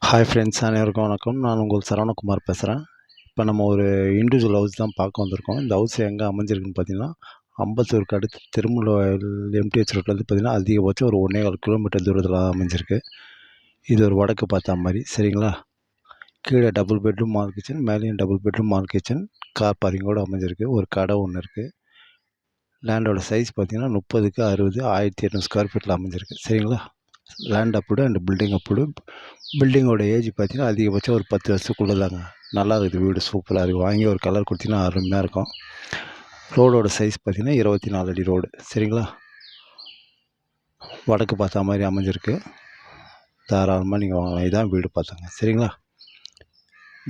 Hi friends, அனைவருக்கும் வணக்கம். நான் உங்கள் சரவணகுமார் பேசுகிறேன். இப்போ நம்ம ஒரு இண்டிவிஜுவல் ஹவுஸ் தான் பார்க்க வந்திருக்கோம். இந்த ஹவுஸ் எங்கே அமைஞ்சிருக்குன்னு பார்த்தீங்கன்னா, அம்பத்தூருக்கு அடுத்து திருமூலவாயல் எம்டிஹெச் ரோட்லேருந்து பார்த்தீங்கன்னா, அதிகபட்சம் ஒரு 1 1/4 கிலோமீட்டர் தூரத்தில் அமைஞ்சிருக்கு. இது ஒரு வடக்கு பார்த்தா மாதிரி, சரிங்களா? கீழே டபுள் பெட்ரூம் மால் கிச்சன், மேலேயும் double bedroom hall kitchen, car பார்க்கிங்கோடு அமைஞ்சிருக்கு. ஒரு கடை ஒன்று இருக்குது. லேண்டோட சைஸ் பார்த்தீங்கன்னா 30க்கு 60, 1800 ஸ்கொயர் ஃபீட்டில் அமைஞ்சிருக்கு, சரிங்களா? Land approved and building approved. பில்டிங்கோட ஏஜ் பார்த்தீங்கன்னா அதிகபட்சம் ஒரு 10 வருஷத்துக்குள்ளே தாங்க. நல்லா இருக்குது, வீடு சூப்பராக இருக்குது. வாங்கி ஒரு கலர் கொடுத்தீங்கன்னா அருமையாக இருக்கும். ரோடோட சைஸ் பார்த்தீங்கன்னா 24 அடி ரோடு, சரிங்களா? வடக்கு பார்த்தா மாதிரி அமைஞ்சிருக்கு. தாராளமாக நீங்கள் வாங்கலாம். இதான் வீடு பார்த்தாங்க, சரிங்களா?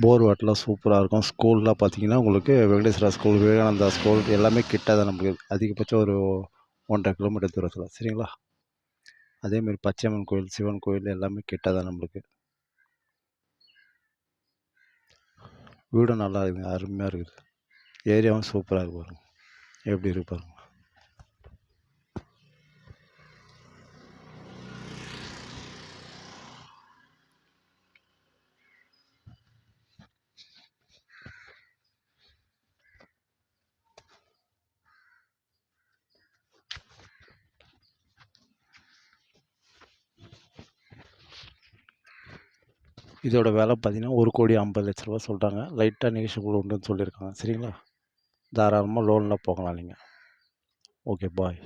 போர் வாட்டர்லாம் சூப்பராக இருக்கும். ஸ்கூல்லாம் பார்த்தீங்கன்னா உங்களுக்கு வெங்கடேஸ்வரா ஸ்கூல், விவேகானந்தா ஸ்கூல் எல்லாமே கிட்ட தான் நம்மளுக்கு. அதிகபட்சம் ஒரு 1 1/2 கிலோமீட்டர் தூரத்தில், சரிங்களா? அதேமாரி பச்சையம்மன் கோயில், சிவன் கோயில் எல்லாமே கிட்ட தான் நம்மளுக்கு. வீடும் நல்லா இருக்குதுங்க, அருமையாக இருக்குது. ஏரியாவும் சூப்பராக இருக்கு பாருங்க. எப்படி இருக்கு பாருங்க. இதோட விலை பார்த்தீங்கன்னா 1,50,00,000 சொல்கிறாங்க. லைட்டாக நெகோஷியபிள் உண்டுன்னு சொல்லியிருக்காங்க, சரிங்களா? தாராளமாக லோனில் போகலாம் நீங்கள். ஓகே, பாய்.